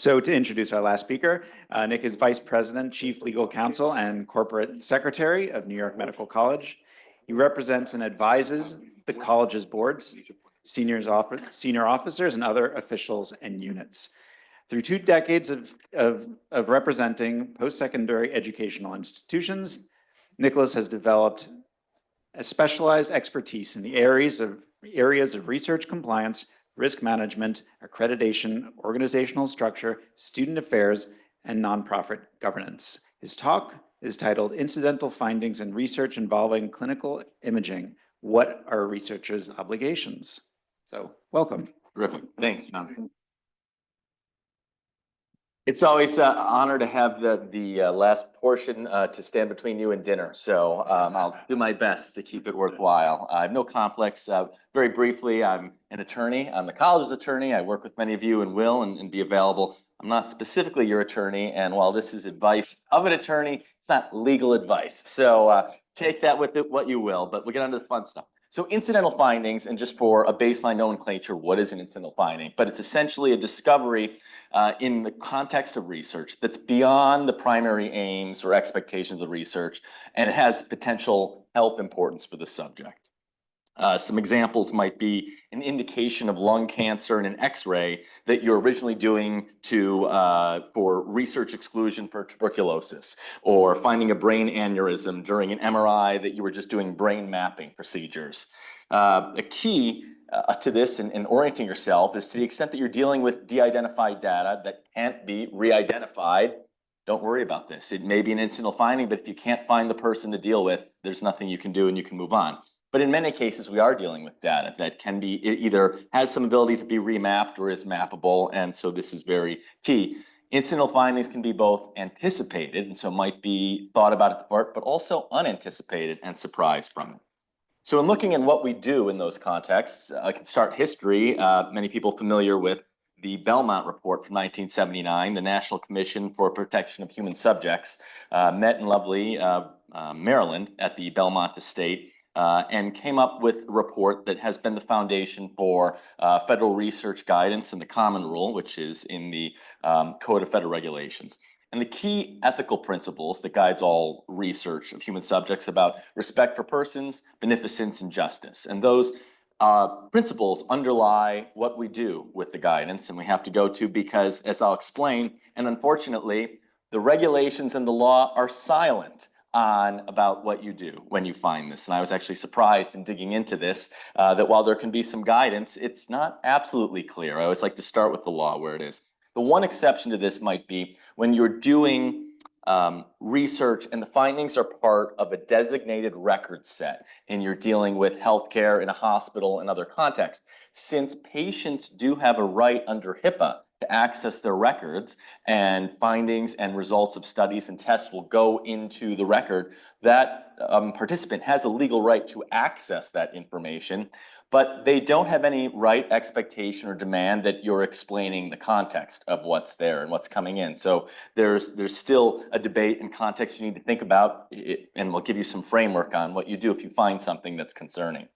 So to introduce our last speaker, Nick is Vice President, Chief Legal Counsel, and Corporate Secretary of New York Medical College. He represents and advises the college's boards, senior officers, and other officials and units. Through 2 decades of representing post-secondary educational institutions, Nicholas has developed a specialized expertise in the areas of research compliance, risk management, accreditation, organizational structure, student affairs, and nonprofit governance. His talk is titled Incidental Findings in Research Involving Clinical Imaging. What are researchers' obligations? So, welcome. Terrific. Thanks, John. It's always an honor to have the last portion to stand between you and dinner. So I'll do my best to keep it worthwhile. I have no conflicts. Very briefly, I'm an attorney. I'm the college's attorney. I work with many of you and will and be available. I'm not specifically your attorney. And while this is advice of an attorney, it's not legal advice. So take that with it what you will, but we'll get on to the fun stuff. So incidental findings, and just for a baseline nomenclature, what is an incidental finding? But it's essentially a discovery in the context of research that's beyond the primary aims or expectations of research, and it has potential health importance for the subject. Some examples might be an indication of lung cancer in an X-ray that you're originally doing for research exclusion for tuberculosis, or finding a brain aneurysm during an MRI that you were just doing brain mapping procedures. A key to this and orienting yourself is to the extent that you're dealing with de-identified data that can't be re-identified, don't worry about this. It may be an incidental finding, but if you can't find the person to deal with, there's nothing you can do and you can move on. But in many cases, we are dealing with data that can be either has some ability to be remapped or is mappable, and so this is very key. Incidental findings can be both anticipated, and so might be thought about at the start, but also unanticipated and surprised from it. So in looking at what we do in those contexts, I can start history. Many people familiar with the Belmont Report from 1979, the National Commission for Protection of Human Subjects, met in lovely Maryland at the Belmont Estate, and came up with a report that has been the foundation for federal research guidance and the Common Rule, which is in the Code of Federal Regulations. And the key ethical principles that guides all research of human subjects about respect for persons, beneficence, and justice. And those principles underlie what we do with the guidance, and we have to go to because, as I'll explain, and unfortunately, the regulations and the law are silent about what you do when you find this. And I was actually surprised in digging into this that while there can be some guidance, it's not absolutely clear. I always like to start with the law where it is. The one exception to this might be when you're doing research and the findings are part of a designated record set and you're dealing with healthcare in a hospital and other contexts. Since patients do have a right under HIPAA to access their records, and findings and results of studies and tests will go into the record, that participant has a legal right to access that information, but they don't have any right, expectation, or demand that you're explaining the context of what's there and what's coming in. So there's still a debate and context you need to think about, and we'll give you some framework on what you do if you find something that's concerning.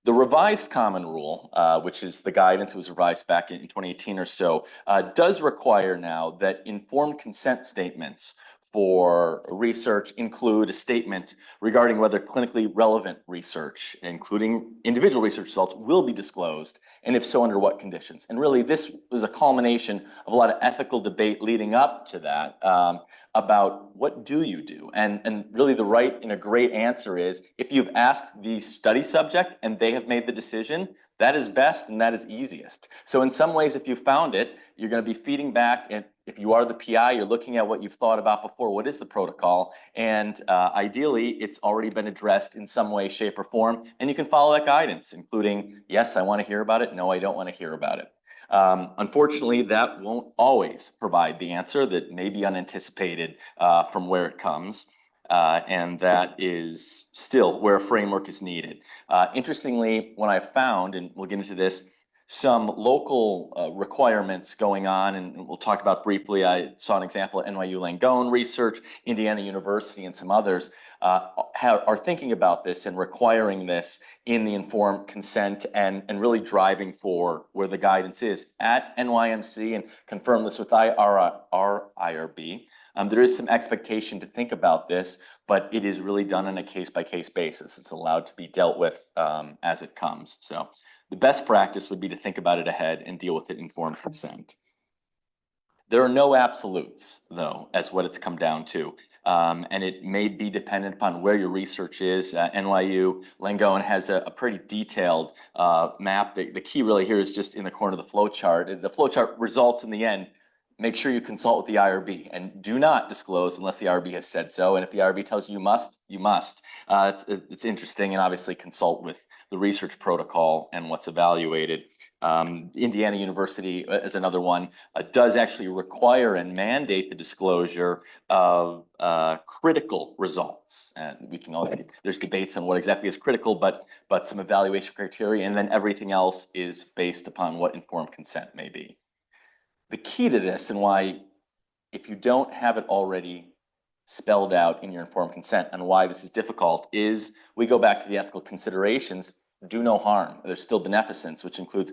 The revised Common Rule, which is the guidance that was revised back in 2018 or so, does require now that informed consent statements for research include a statement regarding whether clinically relevant research, including individual research results, will be disclosed, and if so, under what conditions. And really, this was a culmination of a lot of ethical debate leading up to that about what do you do? And really the right and a great answer is, if you've asked the study subject and they have made the decision, that is best and that is easiest. So in some ways, if you found it, you're going to be feeding back, and if you are the PI, you're looking at what you've thought about before, what is the protocol, and ideally, it's already been addressed in some way, shape, or form, and you can follow that guidance, including, yes, I want to hear about it, no, I don't want to hear about it. Unfortunately, that won't always provide the answer that may be unanticipated from where it comes, and that is still where a framework is needed. Interestingly, what I found, and we'll get into this, some local requirements going on, and we'll talk about briefly. I saw an example at NYU Langone Research, Indiana University, and some others. are thinking about this and requiring this in the informed consent and really driving for where the guidance is at NYMC, and confirm this with our IRB. There is some expectation to think about this, but it is really done on a case-by-case basis. It's allowed to be dealt with as it comes. So the best practice would be to think about it ahead and deal with it in informed consent. There are no absolutes, though, as what it's come down to. And it may be dependent upon where your research is. NYU Langone has a pretty detailed map. The key really here is just in the corner of the flow chart. The flow chart results in the end. Make sure you consult with the IRB and do not disclose unless the IRB has said so. And if the IRB tells you you must, you must. It's interesting, and obviously consult with the research protocol and what's evaluated. Indiana University is another one, does actually require and mandate the disclosure of critical results. And we can all, there's debates on what exactly is critical, but some evaluation criteria, and then everything else is based upon what informed consent may be. The key to this, and why, if you don't have it already spelled out in your informed consent, and why this is difficult, is we go back to the ethical considerations. Do no harm. There's still beneficence, which includes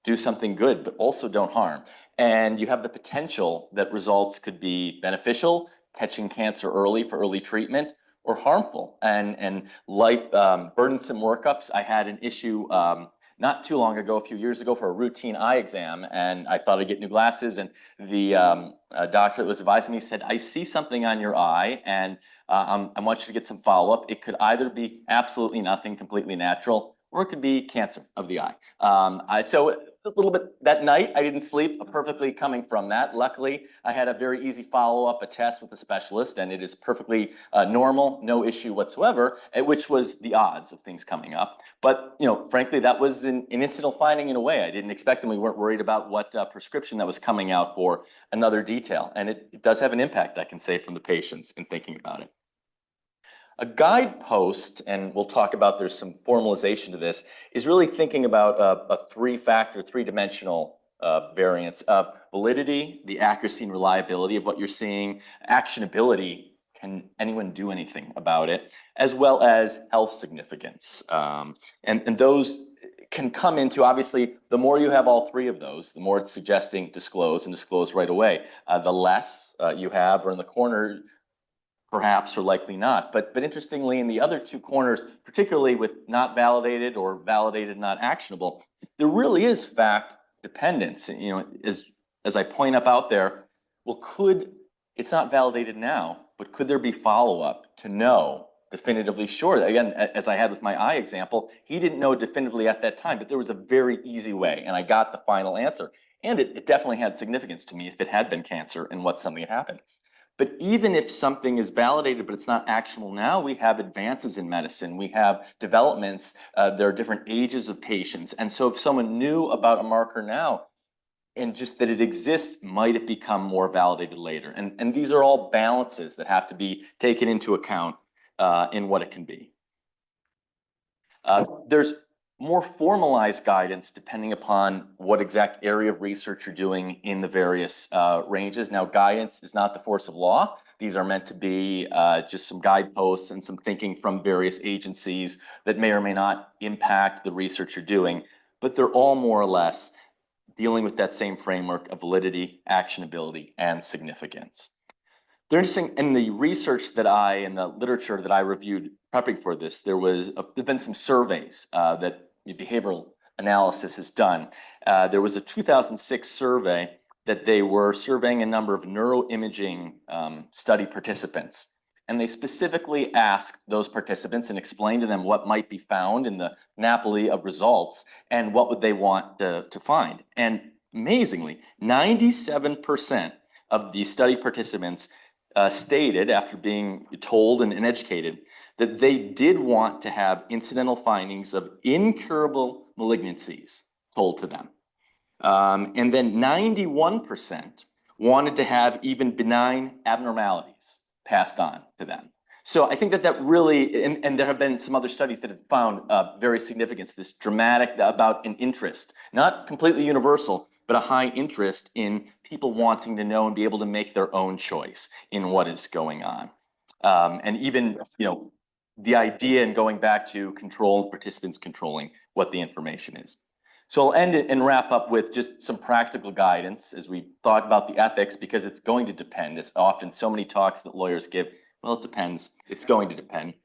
do something good, but also don't harm. And you have the potential that results could be beneficial, catching cancer early for early treatment, or harmful and life burdensome workups. I had an issue not too long ago, a few years ago, for a routine eye exam, and I thought I'd get new glasses, and the doctor that was advising me said, "I see something on your eye, and I want you to get some follow-up. It could either be absolutely nothing, completely natural, or it could be cancer of the eye." So a little bit that night, I didn't sleep perfectly coming from that. Luckily, I had a very easy follow-up, a test with a specialist, and it is perfectly normal, no issue whatsoever, which was the odds of things coming up. But, you know, frankly, that was an incidental finding in a way. I didn't expect them. We weren't worried about what prescription that was coming out for another detail. And it does have an impact, I can say, from the patients in thinking about it. A guidepost, and we'll talk about there's some formalization to this, is really thinking about a three-factor, three-dimensional variance of validity, the accuracy and reliability of what you're seeing, actionability, can anyone do anything about it, as well as health significance. And those can come into, obviously, the more you have all three of those, the more it's suggesting disclose and disclose right away. The less you have, or in the corner, perhaps or likely not. But interestingly, in the other two corners, particularly with not validated or validated not actionable, there really is fact dependence. You know, as I point up out there, well, it's not validated now, but could there be follow-up to know definitively sure? Again, as I had with my eye example, he didn't know definitively at that time, but there was a very easy way, and I got the final answer. And it definitely had significance to me if it had been cancer and what something had happened. But even if something is validated, but it's not actionable now, we have advances in medicine. We have developments. There are different ages of patients. And so if someone knew about a marker now, and just that it exists, might it become more validated later? And these are all balances that have to be taken into account in what it can be. There's more formalized guidance depending upon what exact area of research you're doing in the various ranges. Now, guidance is not the force of law. These are meant to be just some guideposts and some thinking from various agencies that may or may not impact the research you're doing, but they're all more or less dealing with that same framework of validity, actionability, and significance. They're interesting in the research and the literature that I reviewed prepping for this. There's been some surveys that behavioral analysis has done. There was a 2006 survey that they were surveying a number of neuroimaging study participants. And they specifically asked those participants and explained to them what might be found in the Napoli of results and what would they want to find. And amazingly, 97% of the study participants stated, after being told and educated, that they did want to have incidental findings of incurable malignancies told to them. And then 91% wanted to have even benign abnormalities passed on to them. So I think that really, and there have been some other studies that have found very significance, this dramatic about an interest, not completely universal, but a high interest in people wanting to know and be able to make their own choice in what is going on. And even, the idea and going back to controlled participants controlling what the information is. So I'll end it and wrap up with just some practical guidance as we thought about the ethics, because it's going to depend. As often so many talks that lawyers give, well, it depends. It's going to depend.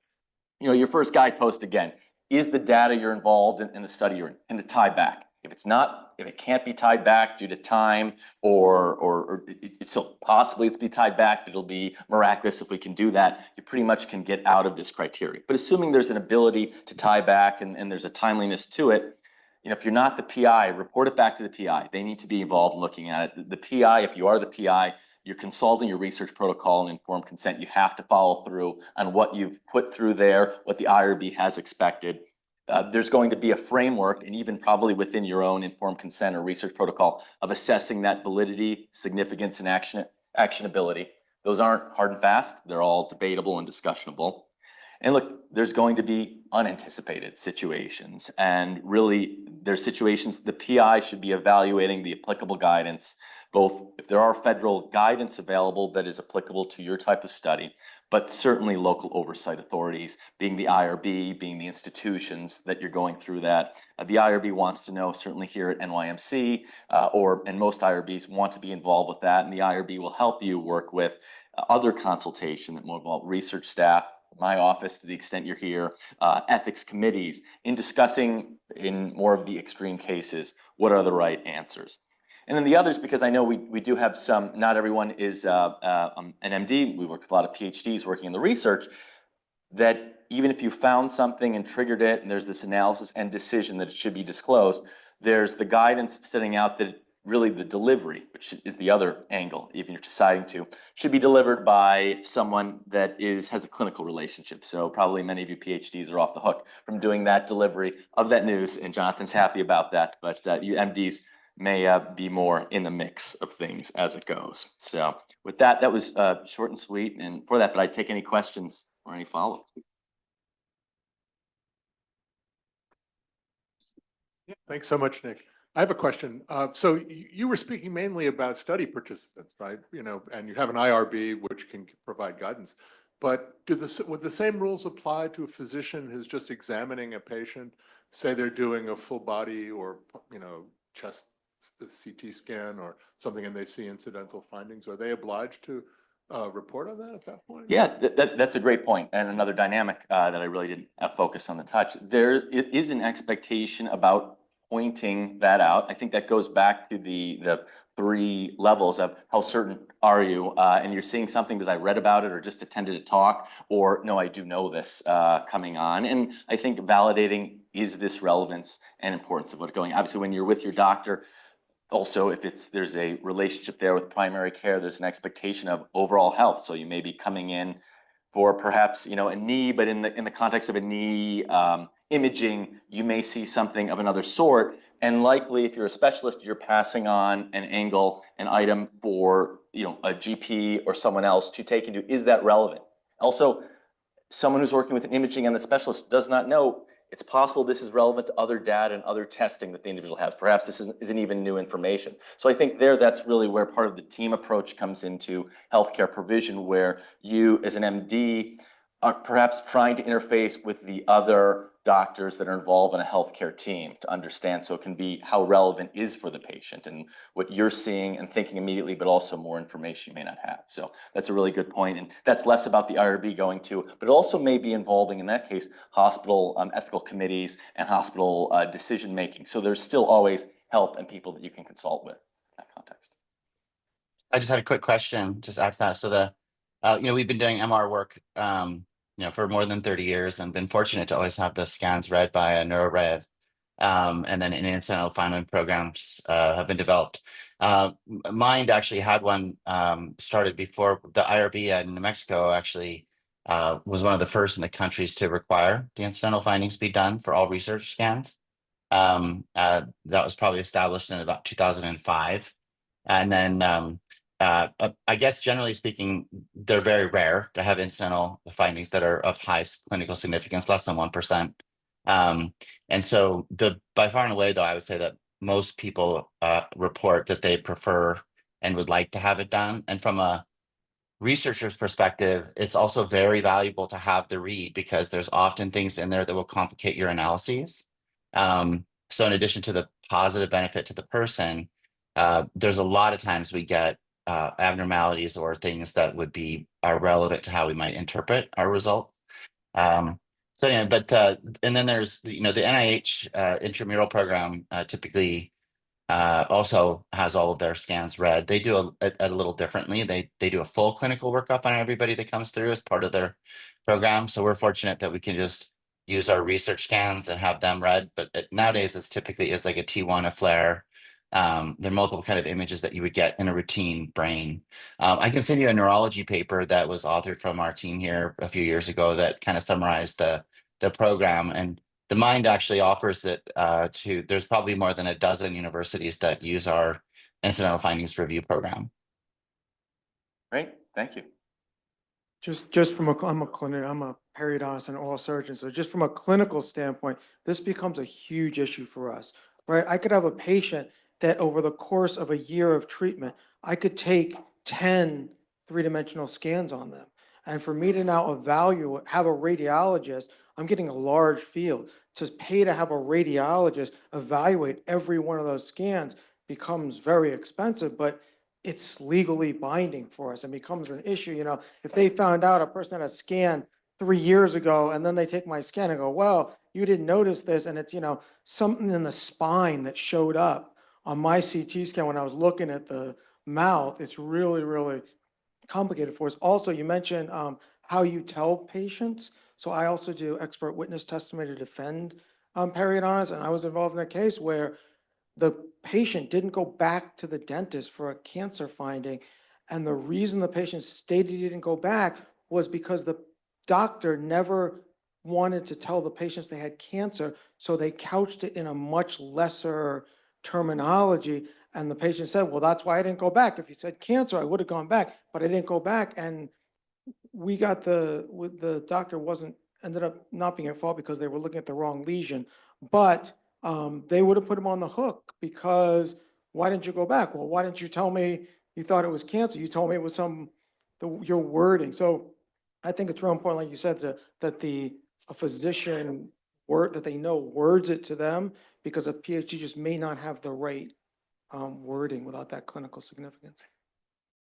Your first guidepost again, is the data you're involved in the study you're in, and to tie back. If it's not, if it can't be tied back due to time, or it's still possibly it's be tied back, but it'll be miraculous if we can do that, you pretty much can get out of this criteria. But assuming there's an ability to tie back and there's a timeliness to it, if you're not the PI, report it back to the PI. They need to be involved in looking at it. The PI, if you are the PI, you're consulting your research protocol and informed consent. You have to follow through on what you've put through there, what the IRB has expected. There's going to be a framework, and even probably within your own informed consent or research protocol, of assessing that validity, significance, and actionability. Those aren't hard and fast. They're all debatable and discussionable. And look, there's going to be unanticipated situations, and really there's situations the PI should be evaluating the applicable guidance, both if there are federal guidance available that is applicable to your type of study, but certainly local oversight authorities, being the IRB, being the institutions that you're going through that. The IRB wants to know, certainly here at NYMC, and most IRBs want to be involved with that, and the IRB will help you work with other consultation that will involve research staff, my office to the extent you're here, ethics committees, in discussing in more of the extreme cases, what are the right answers. And then the others, because I know we do have some, not everyone is an MD, we work with a lot of PhDs working in the research, that even if you found something and triggered it, and there's this analysis and decision that it should be disclosed, there's the guidance setting out that really the delivery, which is the other angle, even you're deciding to, should be delivered by someone that has a clinical relationship. So probably many of you PhDs are off the hook from doing that delivery of that news, and Jonathan's happy about that, but you MDs may be more in the mix of things as it goes. So with that, that was short and sweet, and for that, but I'd take any questions or any follow-ups. Yeah, thanks so much, Nick. I have a question. So you were speaking mainly about study participants, right? And you have an IRB which can provide guidance. But would the same rules apply to a physician who's just examining a patient? Say they're doing a full body or chest CT scan or something, and they see incidental findings. Are they obliged to report on that at that point? Yeah, that's a great point, and another dynamic that I really didn't focus on the touch. There is an expectation about pointing that out. I think that goes back to the 3 levels of how certain are you, and you're seeing something because I read about it or just attended a talk, or no, I do know this coming on. And I think validating, is this relevance and importance of what's going on. Obviously, when you're with your doctor, also, if there's a relationship there with primary care, there's an expectation of overall health. So you may be coming in for perhaps a knee, but in the context of a knee imaging, you may see something of another sort. And likely, if you're a specialist, you're passing on an angle, an item for a GP or someone else to take into. Is that relevant? Also, someone who's working with an imaging and the specialist does not know. It's possible this is relevant to other data and other testing that the individual has. Perhaps this isn't even new information. So I think that's really where part of the team approach comes into healthcare provision, where you as an MD are perhaps trying to interface with the other doctors that are involved in a healthcare team to understand, so it can be how relevant is for the patient and what you're seeing and thinking immediately, but also more information you may not have. So that's a really good point, and that's less about the IRB going to, but it also may be involving, in that case, hospital ethical committees and hospital decision making. So there's still always help and people that you can consult with in that context. I just had a quick question, just ask that. So we've been doing MR work, for more than 30 years, and been fortunate to always have the scans read by a neurorad, and then incidental finding programs have been developed. Mind actually had one started before the IRB in New Mexico. Actually, was one of the first in the countries to require the incidental findings be done for all research scans. That was probably established in about 2005, and then. I guess generally speaking, they're very rare to have incidental findings that are of high clinical significance, less than 1%. And so by far and away, though, I would say that most people report that they prefer and would like to have it done. And from a researcher's perspective, it's also very valuable to have the read because there's often things in there that will complicate your analyses. So in addition to the positive benefit to the person, there's a lot of times we get abnormalities or things that would be relevant to how we might interpret our results. So yeah, but and then there's the NIH intramural program typically also has all of their scans read. They do it a little differently. They do a full clinical workup on everybody that comes through as part of their program. So we're fortunate that we can just use our research scans and have them read. But nowadays it's typically like a T1, a flare. There are multiple kind of images that you would get in a routine brain. I can send you a neurology paper that was authored from our team here a few years ago that kind of summarized the program. And the Mind actually offers it there's probably more than a dozen universities that use our incidental findings review program. Great, thank you. Just from I'm a periodontist and oral surgeon, so just from a clinical standpoint, this becomes a huge issue for us, right? I could have a patient that over the course of a year of treatment, I could take 10 three-dimensional scans on them. And for me to now have a radiologist, I'm getting a large field. To pay to have a radiologist evaluate every one of those scans becomes very expensive, but it's legally binding for us and becomes an issue. If they found out a person had a scan 3 years ago and then they take my scan and go, well, you didn't notice this, and it's, something in the spine that showed up on my CT scan when I was looking at the mouth, it's really, really complicated for us. Also, you mentioned how you tell patients. So I also do expert witness testimony to defend periodontists, and I was involved in a case where the patient didn't go back to the dentist for a cancer finding. And the reason the patient stated he didn't go back was because the doctor never wanted to tell the patients they had cancer. So they couched it in a much lesser terminology. And the patient said, well, that's why I didn't go back. If you said cancer, I would have gone back, but I didn't go back. And we got the doctor ended up not being at fault because they were looking at the wrong lesion. But they would have put him on the hook because why didn't you go back? Well, why didn't you tell me you thought it was cancer? You told me it was your wording. So I think it's real important, like you said, that a physician that they know words it to them, because a PhD just may not have the right wording without that clinical significance.